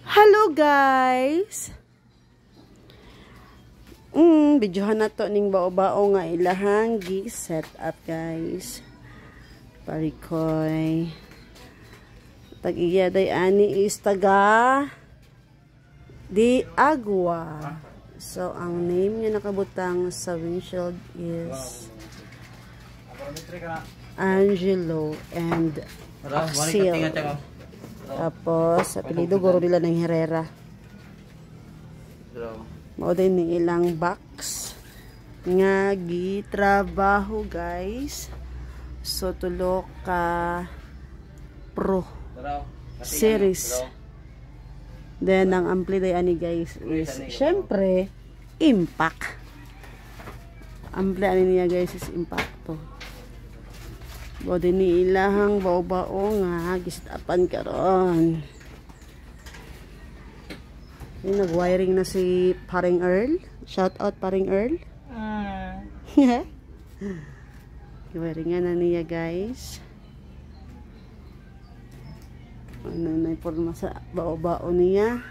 Hello guys. Videohan na to ning bao-bao nga ilahang gi-set up guys. Parikoy. Tag-iya day ani is taga di Agua. So ang name niya nakabutang sa windshield is Angelo and Axel. Tapos, apelido guro nila ng Herrera. Mao din ni ilang box nga gitrabaho guys. So tulo ka Pro series. Then ang ampli day ani guys is syempre Impact. Ampli ani niya guys is Impacto. Bodi ni ilahang bao-bao nga gisetapan karon. Nag-wiring na si Paring Earl. Shout out Paring Earl. Wiringan na niya guys. Ano na iporma sa bao-bao niya.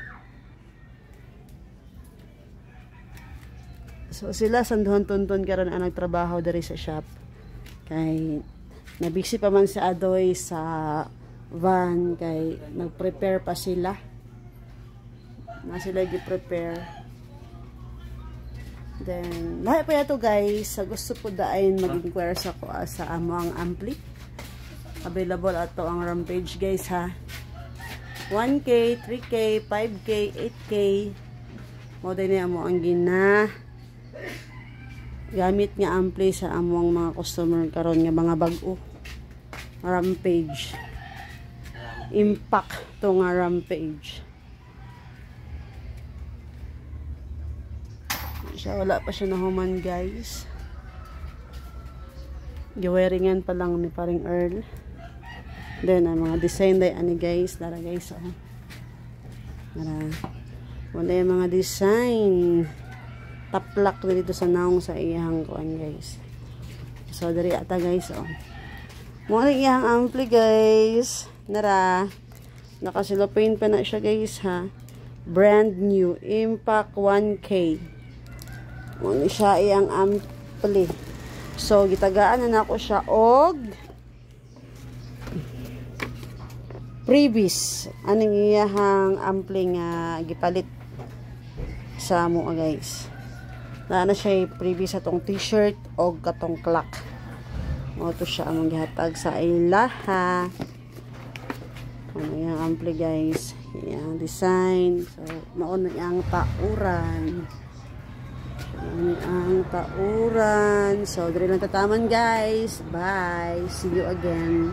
So sila sanduhan-tunton karon ang nagtrabaho diri sa shop. Kay nabisi pa man sa Adoy sa van kay nag-prepare pa sila. Na sila gi-prepare. Then lahi pa yato guys, sa gusto po daayin mag-inquire sa ko sa amo ang ampli. Available ato ang Rampage guys ha. 1K, 3K, 5K, 8K. Mo din amo ang gina gamit nga ampli sa among mga customer karon nga mga bag-o. Rampage. Impact to nga Rampage. Siya wala pa siya nahuman guys. Giweringan pa lang ni Paring Earl. Then ang mga design day ani guys, dara guys oh. Dara. Wala yung mga design. Taplak dito sa naong sa iyang kuan guys. So diri ata guys oh. Mo ring iyang ampli guys. Nara. Nakasilopin pa na siya guys ha. Brand new Impact 1K. Mo ni siya iyang ampli. So gitagaan na nako siya og previous aning iyang ampli nga gipalit sa mo guys. Na siya previous atong t-shirt o katong clock. Mo to siya among gihatag sa ila ha. Ano yung ampli guys, yung design. So mao na yang tauran. Ang tauran. So diri lang tataman guys. Bye. See you again.